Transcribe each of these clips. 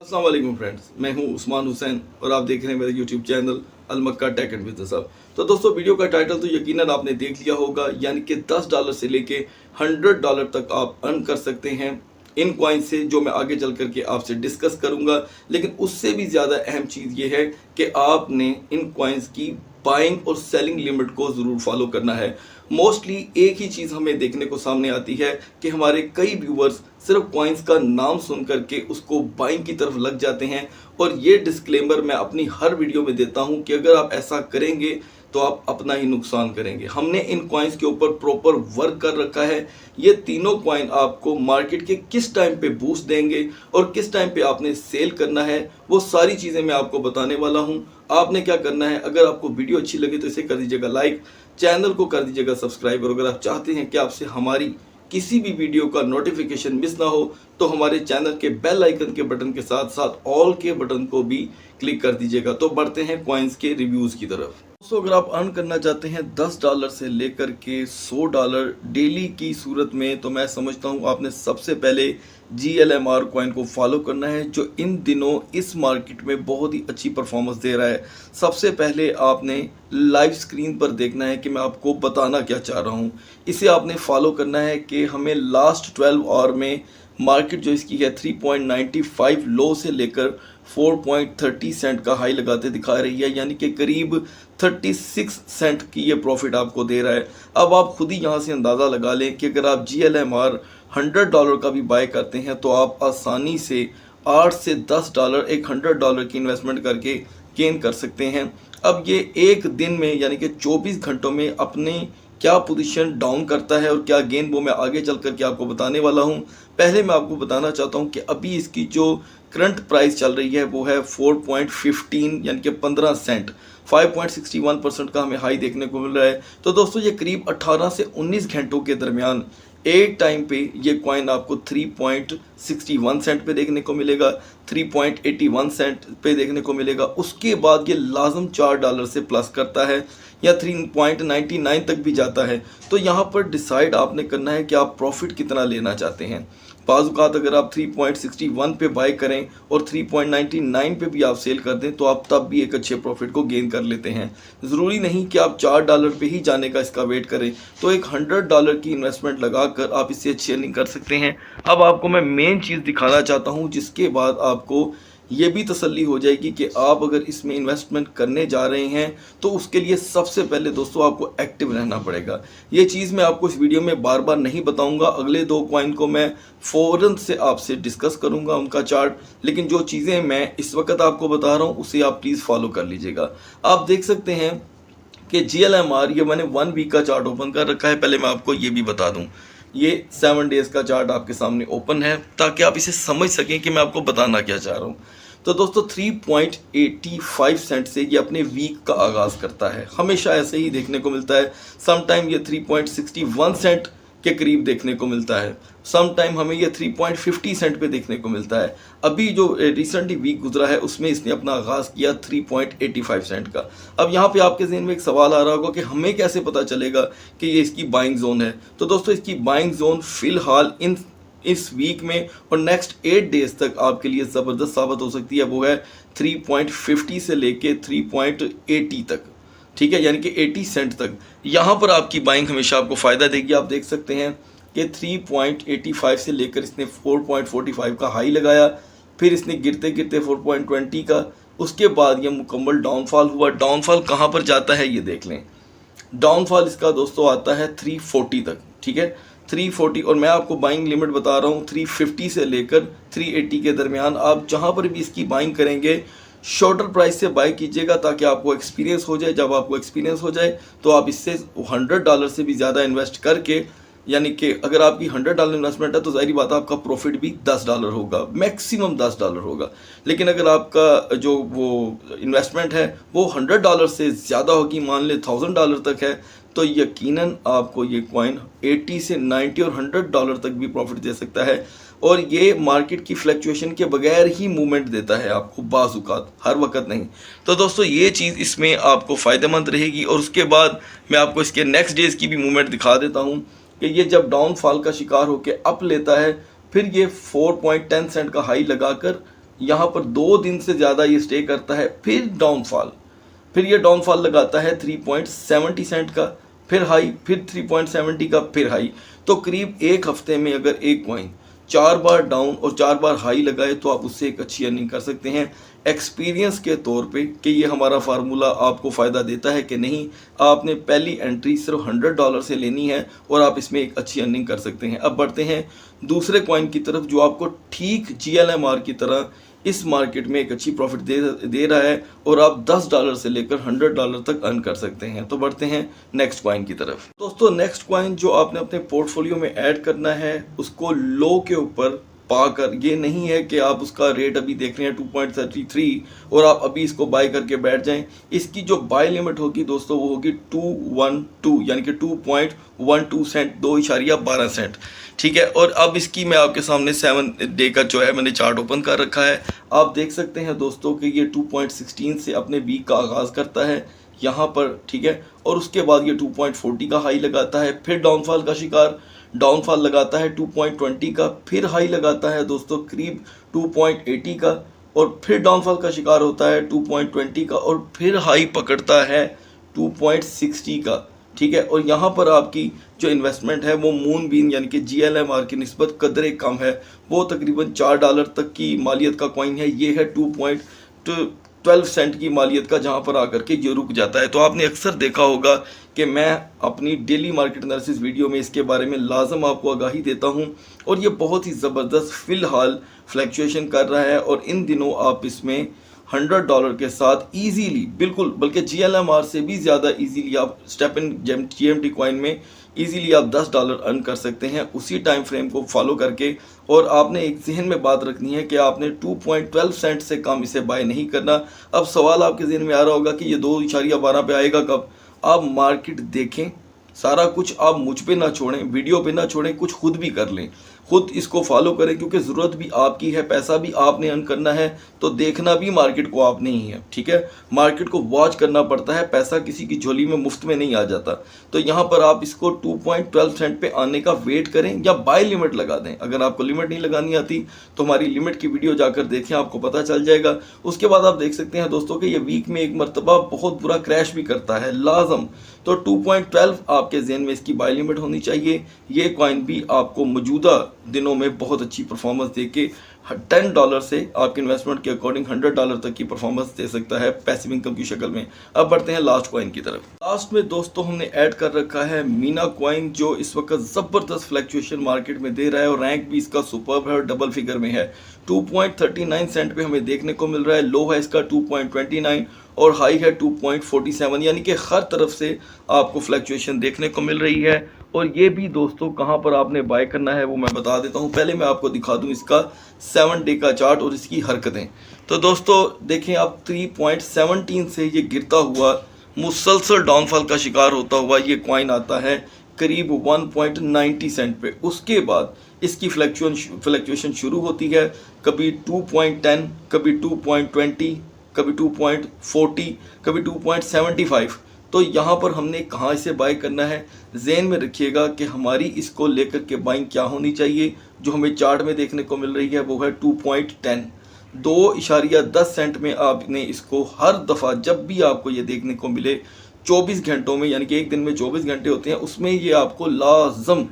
अस्सलाम वालेकुम फ्रेंड्स, मैं हूं उस्मान हुसैन और आप देख रहे हैं मेरा YouTube channel Al Makka Tech and Business Hub. तो दोस्तों, वीडियो का टाइटल तो यकीनन आपने देख लिया होगा, यानी कि $10 से लेके $100 तक आप अर्न कर सकते हैं इन कॉइन से, जो मैं आगे चल करके आपसे डिस्कस करूंगा। लेकिन उससे भी ज़्यादा अहम चीज़ ये है कि आपने इन कॉइन्स की बाइंग और सेलिंग लिमिट को ज़रूर फॉलो करना है। मोस्टली एक ही चीज़ हमें देखने को सामने आती है कि हमारे कई व्यूवर्स सिर्फ कॉइन्स का नाम सुन करके उसको बाइंग की तरफ लग जाते हैं, और ये डिस्क्लेमर मैं अपनी हर वीडियो में देता हूं कि अगर आप ऐसा करेंगे तो आप अपना ही नुकसान करेंगे। हमने इन कॉइन्स के ऊपर प्रॉपर वर्क कर रखा है। ये तीनों कॉइन आपको मार्केट के किस टाइम पे बूस्ट देंगे और किस टाइम पे आपने सेल करना है, वो सारी चीज़ें मैं आपको बताने वाला हूं। आपने क्या करना है, अगर आपको वीडियो अच्छी लगे तो इसे कर दीजिएगा लाइक, चैनल को कर दीजिएगा सब्सक्राइब, और अगर आप चाहते हैं कि आपसे हमारी किसी भी वीडियो का नोटिफिकेशन मिस ना हो तो हमारे चैनल के बेल आइकन के बटन के साथ साथ ऑल के बटन को भी क्लिक कर दीजिएगा। तो बढ़ते हैं कॉइन्स के रिव्यूज़ की तरफ। दोस्तों, अगर आप अर्न करना चाहते हैं $10 से लेकर के $100 डेली की सूरत में, तो मैं समझता हूँ आपने सबसे पहले GLMR कॉइन को फॉलो करना है, जो इन दिनों इस मार्केट में बहुत ही अच्छी परफॉर्मेंस दे रहा है। सबसे पहले आपने लाइव स्क्रीन पर देखना है कि मैं आपको बताना क्या चाह रहा हूँ। इसे आपने फॉलो करना है कि हमें लास्ट 12 आवर में मार्केट जो इसकी है 3.95 लो से लेकर 4.30 सेंट का हाई लगाते दिखा रही है, यानी कि करीब 36 सेंट की ये प्रॉफिट आपको दे रहा है। अब आप खुद ही यहाँ से अंदाज़ा लगा लें कि अगर आप GLMR $100 का भी बाय करते हैं तो आप आसानी से $8 से $10 एक $100 की इन्वेस्टमेंट करके गेन कर सकते हैं। अब ये एक दिन में यानी कि 24 घंटों में अपने क्या पोजीशन डाउन करता है और क्या गेन, वो मैं आगे चल करके आपको बताने वाला हूं। पहले मैं आपको बताना चाहता हूं कि अभी इसकी जो करंट प्राइस चल रही है वो है 4.15 यानी कि 15 सेंट। 5.61% का हमें हाई देखने को मिल रहा है। तो दोस्तों, ये करीब 18 से 19 घंटों के दरमियान एक टाइम पे ये कॉइन आपको 3.61 सेंट पे देखने को मिलेगा, 3.81 सेंट पे देखने को मिलेगा। उसके बाद ये लाजम $4 से प्लस करता है या 3.99 तक भी जाता है। तो यहाँ पर डिसाइड आपने करना है कि आप प्रॉफिट कितना लेना चाहते हैं। बाज़-औक़ात अगर आप 3.61 पे बाय करें और 3.99 पे भी आप सेल कर दें तो आप तब भी एक अच्छे प्रॉफिट को गेन कर लेते हैं। ज़रूरी नहीं कि आप $4 पे ही जाने का इसका वेट करें। तो एक $100 की इन्वेस्टमेंट लगाकर आप इससे अच्छी अर्निंग कर सकते हैं। अब आपको मैं मेन चीज़ दिखाना चाहता हूँ, जिसके बाद आपको ये भी तसल्ली हो जाएगी कि आप अगर इसमें इन्वेस्टमेंट करने जा रहे हैं तो उसके लिए सबसे पहले दोस्तों आपको एक्टिव रहना पड़ेगा। ये चीज़ मैं आपको इस वीडियो में बार बार नहीं बताऊंगा। अगले दो कॉइन को मैं फ़ौरन से आपसे डिस्कस करूंगा उनका चार्ट, लेकिन जो चीज़ें मैं इस वक्त आपको बता रहा हूँ उसे आप प्लीज़ फॉलो कर लीजिएगा। आप देख सकते हैं कि GLMR, ये मैंने 1 वीक का चार्ट ओपन कर रखा है। पहले मैं आपको ये भी बता दूँ, ये 7 डेज़ का चार्ट आपके सामने ओपन है ताकि आप इसे समझ सकें कि मैं आपको बताना क्या चाह रहा हूँ। तो दोस्तों, 3.85 सेंट से ये अपने वीक का आगाज़ करता है। हमेशा ऐसे ही देखने को मिलता है। सम टाइम ये 3.61 सेंट के करीब देखने को मिलता है, सम टाइम हमें ये 3.50 सेंट पे देखने को मिलता है। अभी जो रिसेंटली वीक गुजरा है उसमें इसने अपना आगाज़ किया 3.85 सेंट का। अब यहाँ पे आपके ज़हन में एक सवाल आ रहा होगा कि हमें कैसे पता चलेगा कि ये इसकी बाइंग जोन है। तो दोस्तों, इसकी बाइंग जोन फ़िलहाल इस वीक में और नेक्स्ट 8 डेज़ तक आपके लिए ज़बरदस्त साबित हो सकती है। वो है 3.50 से लेके 3.80 तक, ठीक है, यानी कि 80 सेंट तक। यहाँ पर आपकी बाइंग हमेशा आपको फ़ायदा देगी। आप देख सकते हैं कि 3.85 से लेकर इसने 4.45 का हाई लगाया, फिर इसने गिरते गिरते 4.20 का, उसके बाद ये मुकम्मल डाउनफॉल हुआ। डाउनफॉल कहाँ पर जाता है ये देख लें। डाउनफॉल इसका दोस्तों आता है 340 तक, ठीक है, 340। और मैं आपको बाइंग लिमिट बता रहा हूँ 350 से लेकर 380 के दरमियान। आप जहाँ पर भी इसकी बाइंग करेंगे शॉर्टर प्राइस से बाय कीजिएगा ताकि आपको एक्सपीरियंस हो जाए। जब आपको एक्सपीरियंस हो जाए तो आप इससे $100 से भी ज़्यादा इन्वेस्ट करके, यानी कि अगर आपकी $100 इन्वेस्टमेंट है तो ज़ाहिर बात है आपका प्रॉफिट भी $10 होगा, मैक्सिमम $10 होगा। लेकिन अगर आपका जो वो इन्वेस्टमेंट है वो $100 से ज़्यादा होगी, मान ले $1000 तक है, तो यकीनन आपको ये कॉइन 80 से 90 और $100 तक भी प्रॉफिट दे सकता है। और ये मार्केट की फ्लक्चुएशन के बगैर ही मूवमेंट देता है आपको, बाज़-औक़ात, हर वक्त नहीं। तो दोस्तों, ये चीज़ इसमें आपको फ़ायदेमंद रहेगी। और उसके बाद मैं आपको इसके नेक्स्ट डेज़ की भी मूवमेंट दिखा देता हूँ कि ये जब डाउनफॉल का शिकार होकर अप लेता है, फिर ये 4.10 सेंट का हाई लगाकर यहाँ पर 2 दिन से ज़्यादा ये स्टे करता है, फिर डाउनफॉल, फिर ये डाउनफॉल लगाता है 3.70 सेंट का, फिर हाई, फिर 3.70 का, फिर हाई। तो करीब एक हफ्ते में अगर एक कॉइन 4 बार डाउन और 4 बार हाई लगाए तो आप उससे एक अच्छी अर्निंग कर सकते हैं। एक्सपीरियंस के तौर पे कि ये हमारा फार्मूला आपको फ़ायदा देता है कि नहीं, आपने पहली एंट्री सिर्फ $100 से लेनी है और आप इसमें एक अच्छी अर्निंग कर सकते हैं। अब बढ़ते हैं दूसरे कॉइन की तरफ जो आपको ठीक GLMR की तरह इस मार्केट में एक अच्छी प्रॉफिट दे रहा है और आप $10 से लेकर $100 तक अर्न कर सकते हैं। तो बढ़ते हैं नेक्स्ट कॉइन की तरफ। दोस्तों नेक्स्ट कॉइन जो आपने अपने पोर्टफोलियो में ऐड करना है उसको लो के ऊपर पाकर, ये नहीं है कि आप उसका रेट अभी देख रहे हैं 2.33 और आप अभी इसको बाय करके बैठ जाएं। इसकी जो बाय लिमिट होगी दोस्तों वो होगी 212 यानी कि 2.12 सेंट, 2.12 सेंट, ठीक है। और अब इसकी मैं आपके सामने 7 डे का जो है मैंने चार्ट ओपन कर रखा है। आप देख सकते हैं दोस्तों कि ये 2.16 से अपने वीक का आगाज़ करता है यहाँ पर, ठीक है, और उसके बाद ये 2.40 का हाई लगाता है, फिर डाउनफॉल का शिकार, डाउनफॉल लगाता है 2.20 का, फिर हाई लगाता है दोस्तों करीब 2.80 का, और फिर डाउनफॉल का शिकार होता है 2.20 का, और फिर हाई पकड़ता है 2.60 का, ठीक है। और यहाँ पर आपकी जो इन्वेस्टमेंट है वो मून बीन यानी कि GLMR की निस्बत कदरे कम है, वो तकरीबन $4 तक की मालियत का कॉइन है। ये है 2.12 सेंट की मालियत का, जहाँ पर आकर के ये रुक जाता है। तो आपने अक्सर देखा होगा कि मैं अपनी डेली मार्केट एनालिसिस वीडियो में इसके बारे में लाजम आपको आगाही देता हूँ, और ये बहुत ही ज़बरदस्त फ़िलहाल फ्लैक्चुएशन कर रहा है। और इन दिनों आप इसमें $100 के साथ इजीली, बिल्कुल, बल्कि GLMR से भी ज़्यादा इजीली आप स्टेप इन GMT कॉइन में इजीली आप $10 अर्न कर सकते हैं उसी टाइम फ्रेम को फॉलो करके। और आपने एक जहन में बात रखनी है कि आपने 2.12 सेंट से कम इसे बाय नहीं करना। अब सवाल आपके जहन में आ रहा होगा कि ये 2.12 पे आएगा कब। आप मार्केट देखें, सारा कुछ आप मुझ पे ना छोड़ें, वीडियो पे ना छोड़ें, कुछ खुद भी कर लें, खुद इसको फॉलो करें, क्योंकि ज़रूरत भी आपकी है, पैसा भी आपने अर्न करना है, तो देखना भी मार्केट को आपने ही है, ठीक है। मार्केट को वॉच करना पड़ता है, पैसा किसी की झोली में मुफ्त में नहीं आ जाता। तो यहाँ पर आप इसको 2.12 सेंट पे आने का वेट करें या बाय लिमिट लगा दें। अगर आपको लिमिट नहीं लगानी आती तो हमारी लिमिट की वीडियो जाकर देखें, आपको पता चल जाएगा। उसके बाद आप देख सकते हैं दोस्तों कि ये वीक में एक मरतबा बहुत बुरा क्रैश भी करता है लाजम। तो 2.12 आपके जहन में इसकी बाय लिमिट होनी चाहिए। ये कॉइन भी आपको मौजूदा दिनों में बहुत अच्छी परफॉर्मेंस दे के $10 से आपके इन्वेस्टमेंट के अकॉर्डिंग $100 तक की परफॉर्मेंस दे सकता है पैसिव इनकम की शक्ल में। अब बढ़ते हैं लास्ट कॉइन की तरफ। लास्ट में दोस्तों हमने ऐड कर रखा है मीना कॉइन, जो इस वक्त ज़बरदस्त फ्लैक्चुएशन मार्केट में दे रहा है और रैंक भी इसका सुपर्ब है और डबल फिगर में है। 2.39 सेंट पे हमें देखने को मिल रहा है। लो है इसका 2.29 और हाई है 2.47, यानी कि हर तरफ से आपको फ्लैक्चुएशन देखने को मिल रही है। और ये भी दोस्तों कहाँ पर आपने बाय करना है वो मैं बता देता हूँ। पहले मैं आपको दिखा दूँ इसका 7 डे का चार्ट और इसकी हरकतें। तो दोस्तों देखें आप 3.17 से ये गिरता हुआ मुसलसल डाउनफॉल का शिकार होता हुआ ये कॉइन आता है करीब 1.90 सेंट पे। उसके बाद इसकी फ्लैक्चुएशन शुरू होती है, कभी 2.10, कभी 2.20, कभी 2.40, कभी 2.75। तो यहाँ पर हमने कहाँ इसे बाय करना है, ज़हन में रखिएगा कि हमारी इसको लेकर के बाइंग क्या होनी चाहिए। जो हमें चार्ट में देखने को मिल रही है वो है 2.10, 2.10 सेंट में आपने इसको हर दफ़ा जब भी आपको ये देखने को मिले 24 घंटों में, यानी कि एक दिन में 24 घंटे होते हैं, उसमें ये आपको लाजम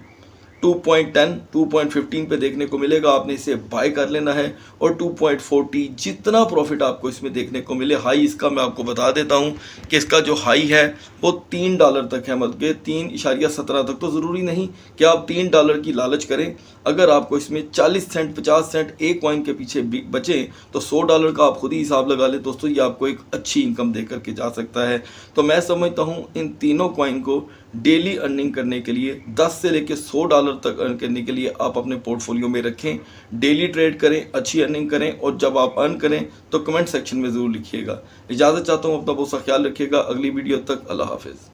2.10, 2.15 पे देखने को मिलेगा। आपने इसे बाय कर लेना है और 2.40 जितना प्रॉफिट आपको इसमें देखने को मिले। हाई इसका मैं आपको बता देता हूँ कि इसका जो हाई है वो $3 तक है, मतलब कि 3.17 तक। तो ज़रूरी नहीं कि आप $3 की लालच करें। अगर आपको इसमें 40 सेंट 50 सेंट एक कॉइन के पीछे बचे तो $100 का आप खुद ही हिसाब लगा लें दोस्तों, ये आपको एक अच्छी इनकम दे करके जा सकता है। तो मैं समझता हूँ इन तीनों कॉइन को डेली अर्निंग करने के लिए 10 से लेकर $100 तक अर्न करने के लिए आप अपने पोर्टफोलियो में रखें, डेली ट्रेड करें, अच्छी अर्निंग करें। और जब आप अर्न करें तो कमेंट सेक्शन में ज़रूर लिखिएगा। इजाज़त चाहता हूँ, अपना बहुत सा ख्याल रखिएगा। अगली वीडियो तक अल्लाह हाफिज़।